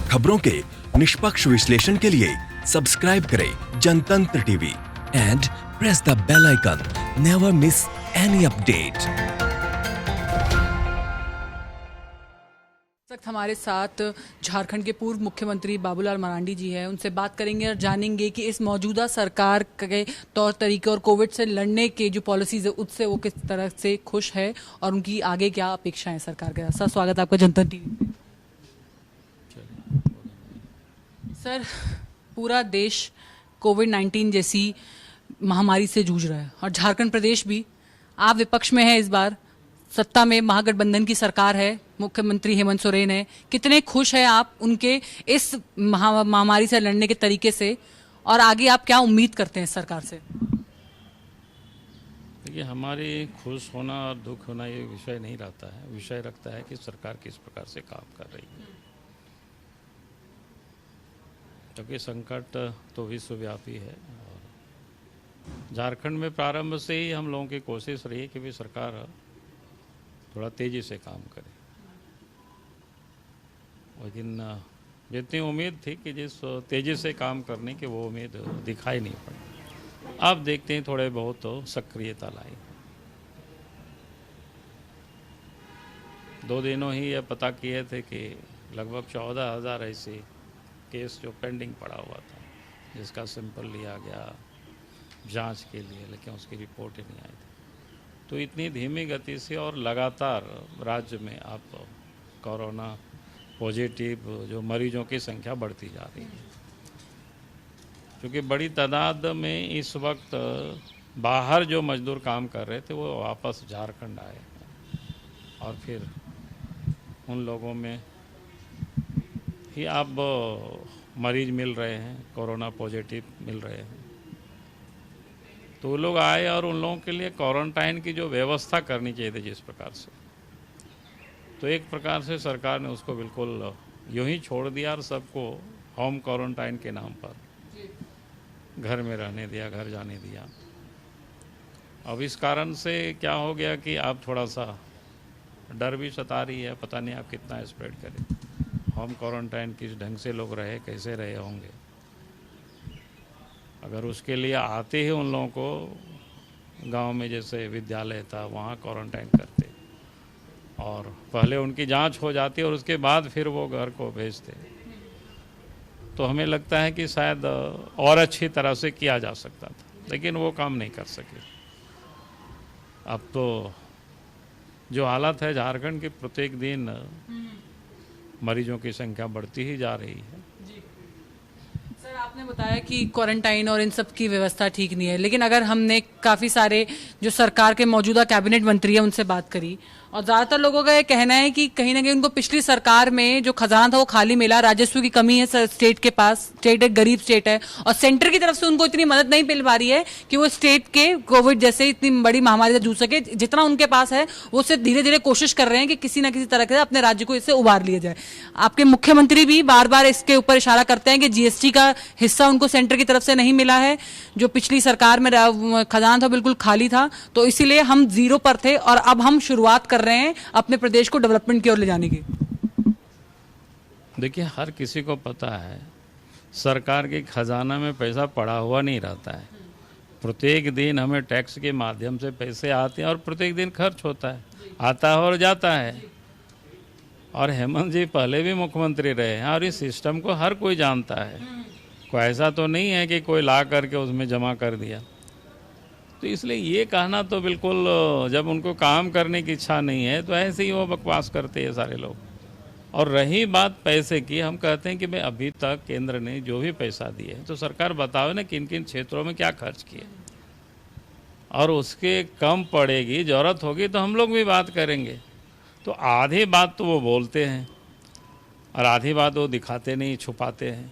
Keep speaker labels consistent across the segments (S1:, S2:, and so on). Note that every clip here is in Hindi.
S1: खबरों के निष्पक्ष विश्लेषण के लिए सब्सक्राइब करें Jantantra TV and press the bell icon. Never miss any update.
S2: हमारे साथ झारखंड के पूर्व मुख्यमंत्री बाबूलाल मरांडी जी हैं। उनसे बात करेंगे और जानेंगे कि इस मौजूदा सरकार के तौर तरीके और कोविड से लड़ने के जो पॉलिसीज है उससे वो किस तरह से खुश है और उनकी आगे क्या अपेक्षाएं हैं सरकार के। सर, स्वागत है आपका जनतंत्र टीवी पे। सर, पूरा देश कोविड-19 जैसी महामारी से जूझ रहा है और झारखंड प्रदेश भी। आप विपक्ष में है, इस बार सत्ता में महागठबंधन की सरकार है, मुख्यमंत्री हेमंत सोरेन है। कितने खुश हैं आप उनके इस महामारी से लड़ने के तरीके से और आगे आप क्या उम्मीद करते हैं सरकार से?
S3: देखिए, हमारी खुश होना और दुख होना ये विषय नहीं रहता है। विषय रखता है कि सरकार किस प्रकार से काम कर रही है, क्योंकि संकट तो विश्वव्यापी है और झारखंड में प्रारंभ से ही हम लोगों की कोशिश रही है कि भी सरकार थोड़ा तेज़ी से काम करे, लेकिन जितनी उम्मीद थी कि जिस तेज़ी से काम करने की वो उम्मीद दिखाई नहीं पड़ी। अब देखते हैं थोड़े बहुत तो सक्रियता लाई। 2 दिनों ही ये पता किए थे कि लगभग 14,000 ऐसे केस जो पेंडिंग पड़ा हुआ था, जिसका सैंपल लिया गया जांच के लिए, लेकिन उसकी रिपोर्ट ही नहीं आई थी। तो इतनी धीमी गति से और लगातार राज्य में आप कोरोना पॉजिटिव जो मरीजों की संख्या बढ़ती जा रही है, क्योंकि बड़ी तादाद में इस वक्त बाहर जो मजदूर काम कर रहे थे वो वापस झारखंड आए और फिर उन लोगों में ही अब मरीज मिल रहे हैं, कोरोना पॉजिटिव मिल रहे हैं। तो वो लोग आए और उन लोगों के लिए क्वारंटाइन की जो व्यवस्था करनी चाहिए थी जिस प्रकार से, तो एक प्रकार से सरकार ने उसको बिल्कुल यूं ही छोड़ दिया और सबको होम क्वारंटाइन के नाम पर घर में रहने दिया, घर जाने दिया। अब इस कारण से क्या हो गया कि अब थोड़ा सा डर भी सता रही है, पता नहीं आप कितना स्प्रेड करें। होम क्वारंटाइन किस ढंग से लोग रहे, कैसे रहे होंगे। अगर उसके लिए आते ही उन लोगों को गांव में जैसे विद्यालय था वहाँ क्वारंटाइन करते और पहले उनकी जांच हो जाती और उसके बाद फिर वो घर को भेजते, तो हमें लगता है कि शायद और अच्छी तरह से किया जा सकता था, लेकिन वो काम नहीं कर सके। अब तो जो हालत है झारखंड की, प्रत्येक दिन मरीजों की संख्या बढ़ती ही जा रही है।
S2: सर, आपने बताया कि क्वारंटाइन और इन सब की व्यवस्था ठीक नहीं है, लेकिन अगर हमने काफ़ी सारे जो सरकार के मौजूदा कैबिनेट मंत्री हैं उनसे बात करी और ज़्यादातर लोगों का ये कहना है कि कहीं ना कहीं उनको पिछली सरकार में जो खजाना था वो खाली मिला, राजस्व की कमी है स्टेट के पास। स्टेट एक गरीब स्टेट है और सेंटर की तरफ से उनको इतनी मदद नहीं मिल पा रही है कि वो स्टेट के कोविड जैसे इतनी बड़ी महामारी से जूझ सके। जितना उनके पास है वो सिर्फ धीरे धीरे कोशिश कर रहे हैं कि किसी ना किसी तरह से अपने राज्य को इससे उबार लिया जाए। आपके मुख्यमंत्री भी बार बार इसके ऊपर इशारा करते हैं कि जीएसटी का हिस्सा उनको सेंटर की तरफ से नहीं मिला है, जो पिछली सरकार में खजाना था बिल्कुल खाली था, तो इसीलिए हम जीरो पर थे और अब हम शुरुआत कर रहे हैं अपने प्रदेश को डेवलपमेंट की ओर ले जाने की।
S3: देखिए, हर किसी को पता है सरकार के खजाना में पैसा पड़ा हुआ नहीं रहता है। प्रत्येक दिन हमें टैक्स के माध्यम से पैसे आते हैं और प्रत्येक दिन खर्च होता है, आता है और जाता है। और हेमंत जी पहले भी मुख्यमंत्री रहे हैं और इस सिस्टम को हर कोई जानता है। कोई ऐसा तो नहीं है कि कोई ला करके उसमें जमा कर दिया। तो इसलिए ये कहना तो बिल्कुल, जब उनको काम करने की इच्छा नहीं है तो ऐसे ही वो बकवास करते हैं सारे लोग। और रही बात पैसे की, हम कहते हैं कि भाई अभी तक केंद्र ने जो भी पैसा दिए तो सरकार बताओ ना किन किन क्षेत्रों में क्या खर्च किए, और उसके कम पड़ेगी, ज़रूरत होगी तो हम लोग भी बात करेंगे। तो आधी बात तो वो बोलते हैं और आधी बात वो दिखाते नहीं, छुपाते हैं।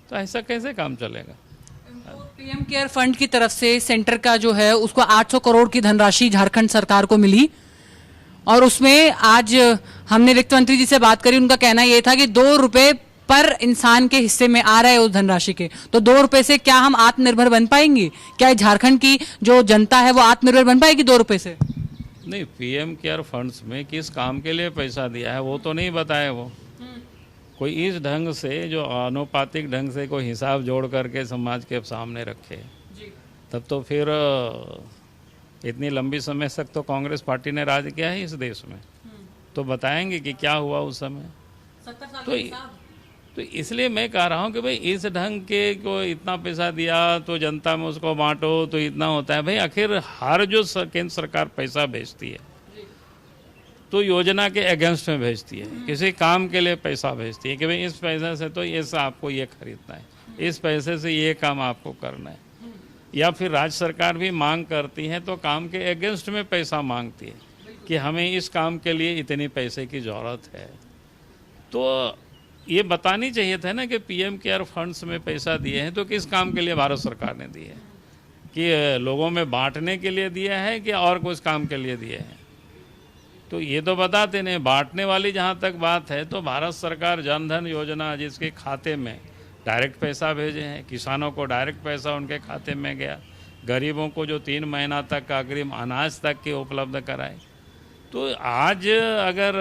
S3: तो ऐसा कैसे काम चलेगा?
S2: पीएम केयर फंड की तरफ से सेंटर का जो है उसको 800 करोड़ की धनराशि झारखंड सरकार को मिली और उसमें आज हमने वित्त मंत्री जी से बात करी, उनका कहना ये था कि 2 रुपए पर इंसान के हिस्से में आ रहा है उस धनराशि के। तो 2 रुपए से क्या हम आत्मनिर्भर बन पाएंगे? क्या झारखंड की जो जनता है वो आत्मनिर्भर बन पाएगी 2 रुपए से?
S3: नहीं, पीएम केयर फंड्स में किस काम के लिए पैसा दिया है वो तो नहीं बताया वो। कोई इस ढंग से जो आनुपातिक ढंग से कोई हिसाब जोड़ करके समाज के सामने रखे, तब तो फिर इतनी लंबी समय तक तो कांग्रेस पार्टी ने राज किया है इस देश में, तो बताएंगे कि क्या हुआ उस समय।
S2: 70 साल
S3: तो
S2: का हिसाब।
S3: तो इसलिए मैं कह रहा हूँ कि भाई इस ढंग के को इतना पैसा दिया तो जनता में उसको बांटो तो इतना होता है। भाई आखिर हर जो केंद्र सरकार पैसा भेजती है तो योजना के अगेंस्ट में भेजती है, किसी काम के लिए पैसा भेजती है कि भाई इस पैसे से तो ये आपको ये खरीदना है, इस पैसे से ये काम आपको करना है। या फिर राज्य सरकार भी मांग करती है तो काम के अगेंस्ट में पैसा मांगती है कि हमें इस काम के लिए इतनी पैसे की ज़रूरत है। तो ये बतानी चाहिए था ना कि पीएम केयर फंड्स में पैसा दिए हैं तो किस काम के लिए भारत सरकार ने दिए हैं, कि लोगों में बांटने के लिए दिया है कि और कुछ काम के लिए दिए हैं। तो ये तो बताते नहीं। बांटने वाली जहाँ तक बात है तो भारत सरकार जन धन योजना जिसके खाते में डायरेक्ट पैसा भेजे हैं, किसानों को डायरेक्ट पैसा उनके खाते में गया, गरीबों को जो 3 महीना तक का अग्रिम अनाज तक के उपलब्ध कराए। तो आज अगर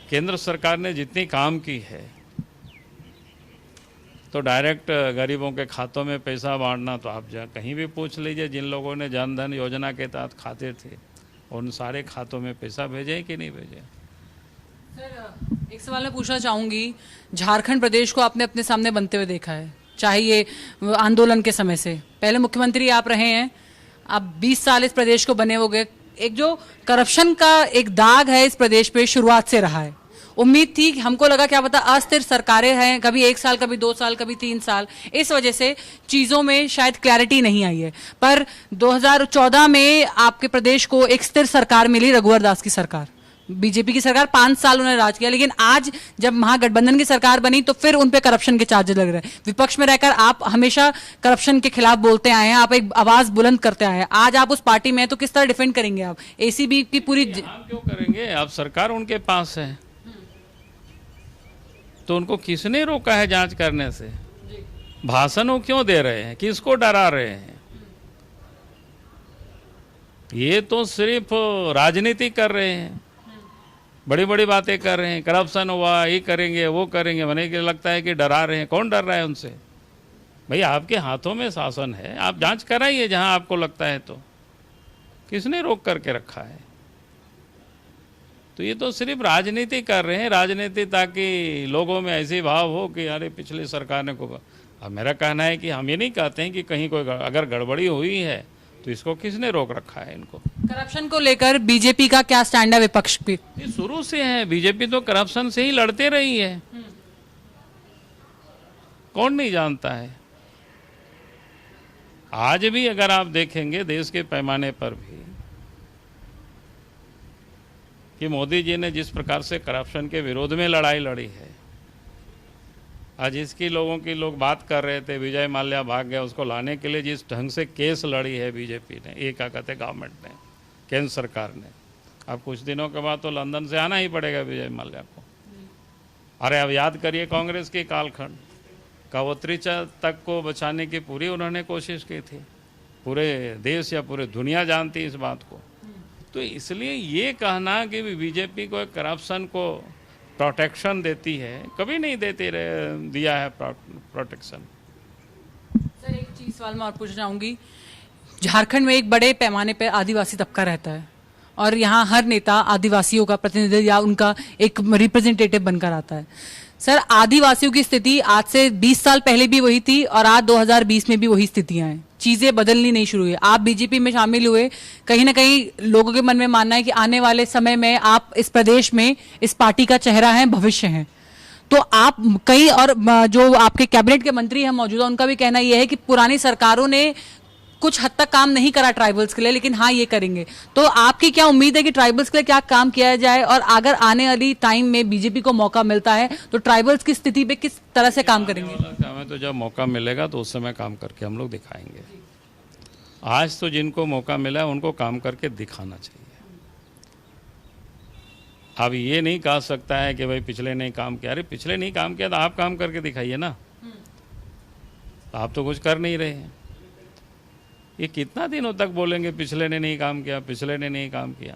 S3: केंद्र सरकार ने जितनी काम की है तो डायरेक्ट गरीबों के खातों में पैसा बांटना, तो आप कहीं भी पूछ लीजिए जिन लोगों ने जन धन योजना के तहत खाते थे उन सारे खातों में पैसा भेजे कि नहीं भेजे।
S2: सर एक सवाल मैं पूछना चाहूंगी, झारखंड प्रदेश को आपने अपने सामने बनते हुए देखा है, चाहे ये आंदोलन के समय से, पहले मुख्यमंत्री आप रहे हैं, आप 20 साल इस प्रदेश को बने हो गए। एक जो करप्शन का एक दाग है इस प्रदेश पे शुरुआत से रहा है। उम्मीद थी, हमको लगा क्या पता अस्थिर सरकारें हैं, कभी 1 साल, कभी 2 साल, कभी 3 साल, इस वजह से चीजों में शायद क्लैरिटी नहीं आई है। पर 2014 में आपके प्रदेश को एक स्थिर सरकार मिली, रघुवर दास की सरकार, बीजेपी की सरकार, 5 साल उन्होंने राज किया। लेकिन आज जब महागठबंधन की सरकार बनी तो फिर उन पे करप्शन के चार्जेस लग रहे हैं। विपक्ष में रहकर आप हमेशा करप्शन के खिलाफ बोलते आए हैं, आप एक आवाज बुलंद करते आए हैं। आज आप उस पार्टी में हैं तो किस तरह डिफेंड करेंगे आप एसीबी की पूरी?
S3: हम क्यों करेंगे, अब सरकार उनके पास है तो उनको किसने रोका है जांच करने से? भाषण वो क्यों दे रहे हैं, किसको डरा रहे हैं? ये तो सिर्फ राजनीति कर रहे हैं, बड़ी बड़ी बातें कर रहे हैं, करप्शन हुआ, ये करेंगे वो करेंगे, बने के लगता है कि डरा रहे हैं। कौन डर रहा है उनसे? भाई आपके हाथों में शासन है, आप जांच कराइए जहां आपको लगता है। तो किसने रोक करके रखा है? तो ये तो सिर्फ राजनीति कर रहे हैं, राजनीति ताकि लोगों में ऐसे भाव हो कि अरे पिछली सरकार ने को। अब मेरा कहना है कि हम ये नहीं कहते हैं कि कहीं कोई अगर गड़बड़ी हुई है तो इसको किसने रोक रखा है? इनको
S2: करप्शन को लेकर बीजेपी का क्या स्टैंड है विपक्ष पे?
S3: ये शुरू से है, बीजेपी तो करप्शन से ही लड़ते रही है, कौन नहीं जानता है। आज भी अगर आप देखेंगे देश के पैमाने पर भी कि मोदी जी ने जिस प्रकार से करप्शन के विरोध में लड़ाई लड़ी है, आज इसकी लोग बात कर रहे थे, विजय माल्या भाग गया, उसको लाने के लिए जिस ढंग से केस लड़ी है बीजेपी ने, ये क्या कहते गवर्नमेंट ने, केंद्र सरकार ने। अब कुछ दिनों के बाद तो लंदन से आना ही पड़ेगा विजय माल्या को। अरे अब याद करिए कांग्रेस के कालखंड, कवोत्री तक को बचाने की पूरी उन्होंने कोशिश की थी, पूरे देश या पूरे दुनिया जानती इस बात को। तो इसलिए ये कहना कि बीजेपी को करप्शन को प्रोटेक्शन देती है, कभी नहीं दिया है प्रोटेक्शन।
S2: सर एक चीज सवाल मैं और पूछना चाहूंगी, झारखंड में एक बड़े पैमाने पर आदिवासी तबका रहता है और यहाँ हर नेता आदिवासियों का प्रतिनिधि या उनका एक रिप्रेजेंटेटिव बनकर आता है। सर आदिवासियों की स्थिति आज से 20 साल पहले भी वही थी और आज 2020 में भी वही स्थितियां हैं, चीजें बदलनी नहीं शुरू हुई। आप बीजेपी में शामिल हुए, कहीं ना कहीं लोगों के मन में मानना है कि आने वाले समय में आप इस प्रदेश में इस पार्टी का चेहरा है, भविष्य है। तो आप कई और जो आपके कैबिनेट के मंत्री हैं मौजूदा, उनका भी कहना यह है कि पुरानी सरकारों ने कुछ हद तक काम नहीं करा ट्राइबल्स के लिए, लेकिन हाँ ये करेंगे। तो आपकी क्या उम्मीद है कि ट्राइबल्स के लिए क्या काम किया जाए, और अगर आने वाली टाइम में बीजेपी को मौका मिलता है तो ट्राइबल्स की स्थिति पे किस तरह से काम करेंगे?
S3: हमें तो जब मौका मिलेगा तो उस समय काम करके हम लोग दिखाएंगे। आज तो जिनको मौका मिला है उनको काम करके दिखाना चाहिए। अब ये नहीं कह सकता है कि भाई पिछले नहीं काम किया। अरे पिछले नहीं काम किया तो आप काम करके दिखाइए ना, आप तो कुछ कर नहीं रहे हैं। ये कितना दिनों तक बोलेंगे पिछले ने नहीं काम किया, पिछले ने नहीं काम किया?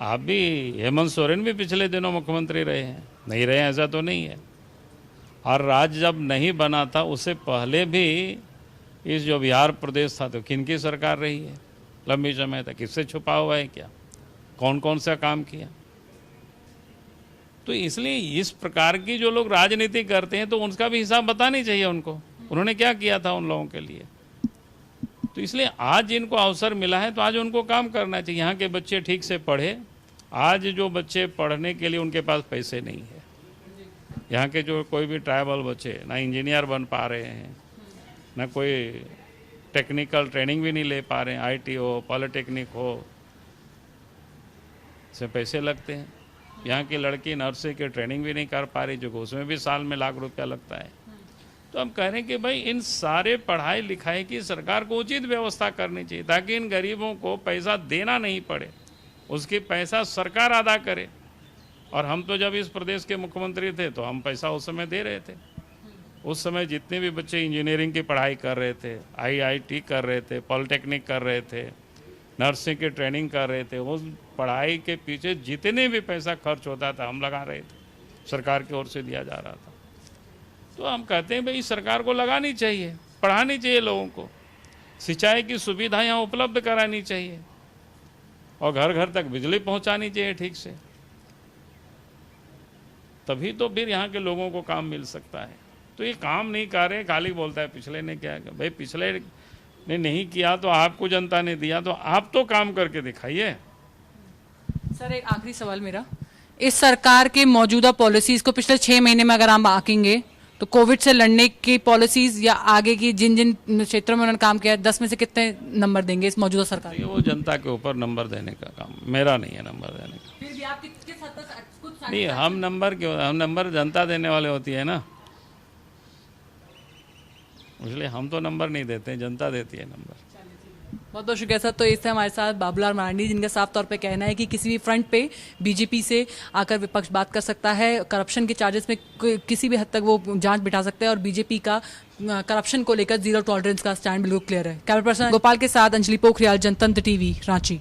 S3: आप भी, हेमंत सोरेन भी पिछले दिनों मुख्यमंत्री रहे हैं, नहीं रहे ऐसा तो नहीं है। और राज्य जब नहीं बना था उससे पहले भी इस जो बिहार प्रदेश था तो किनकी सरकार रही है लंबी समय तक? किससे छुपा हुआ है क्या? कौन कौन सा काम किया? तो इसलिए इस प्रकार की जो लोग राजनीति करते हैं तो उनका भी हिसाब बतानी चाहिए उनको, उन्होंने क्या किया था उन लोगों के लिए। तो इसलिए आज जिनको अवसर मिला है तो आज उनको काम करना चाहिए। यहाँ के बच्चे ठीक से पढ़े। आज जो बच्चे पढ़ने के लिए उनके पास पैसे नहीं है, यहाँ के जो कोई भी ट्राइबल बच्चे ना इंजीनियर बन पा रहे हैं, ना कोई टेक्निकल ट्रेनिंग भी नहीं ले पा रहे हैं, आईटी हो, पॉलिटेक्निक हो, इसमें पैसे लगते हैं। यहाँ की लड़की नर्सिंग की ट्रेनिंग भी नहीं कर पा रही, जो उसमें भी साल में लाख रुपया लगता है। तो हम कह रहे हैं कि भाई इन सारे पढ़ाई लिखाई की सरकार को उचित व्यवस्था करनी चाहिए ताकि इन गरीबों को पैसा देना नहीं पड़े, उसकी पैसा सरकार अदा करे। और हम तो जब इस प्रदेश के मुख्यमंत्री थे तो हम पैसा उस समय दे रहे थे। उस समय जितने भी बच्चे इंजीनियरिंग की पढ़ाई कर रहे थे, आईआईटी कर रहे थे, पॉलिटेक्निक कर रहे थे, नर्सिंग की ट्रेनिंग कर रहे थे, उस पढ़ाई के पीछे जितने भी पैसा खर्च होता था हम लगा रहे थे, सरकार की ओर से दिया जा रहा था। तो हम कहते हैं भाई सरकार को लगानी चाहिए, पढ़ानी चाहिए लोगों को, सिंचाई की सुविधा यहाँ उपलब्ध करानी चाहिए और घर घर तक बिजली पहुँचानी चाहिए ठीक से, तभी तो फिर यहाँ के लोगों को काम मिल सकता है। तो ये काम नहीं कर रहे, खाली बोलता है पिछले ने क्या किया। भाई पिछले ने नहीं किया तो आपको जनता ने दिया, तो आप तो काम करके दिखाइए।
S2: सर एक आखिरी सवाल मेरा, इस सरकार के मौजूदा पॉलिसीज को पिछले 6 महीने में अगर हम आंकेंगे तो कोविड से लड़ने की पॉलिसीज या आगे की जिन जिन क्षेत्रों में उन्होंने काम किया है 10 में से कितने नंबर देंगे इस मौजूदा सरकार?
S3: ये वो जनता के ऊपर नंबर देने का काम, मेरा नहीं है नंबर देने का।
S2: फिर भी आप किस हद तक कुछ
S3: नहीं, हम नंबर क्यों, हम नंबर जनता देने वाले होती है ना, इसलिए हम तो नंबर नहीं देते, जनता देती है नंबर।
S2: बहुत बहुत शुक्रिया सर। तो इससे हमारे साथ बाबूलाल मरांडी, जिनका साफ तौर पे कहना है कि किसी भी फ्रंट पे बीजेपी से आकर विपक्ष बात कर सकता है, करप्शन के चार्जेस में किसी भी हद तक वो जांच बिठा सकते हैं और बीजेपी का करप्शन को लेकर जीरो टॉलरेंस का स्टैंड बिल्कुल क्लियर है। कैमरा पर्सन गोपाल के साथ अंजलि पोखरियाल, जनतंत्र टीवी, रांची।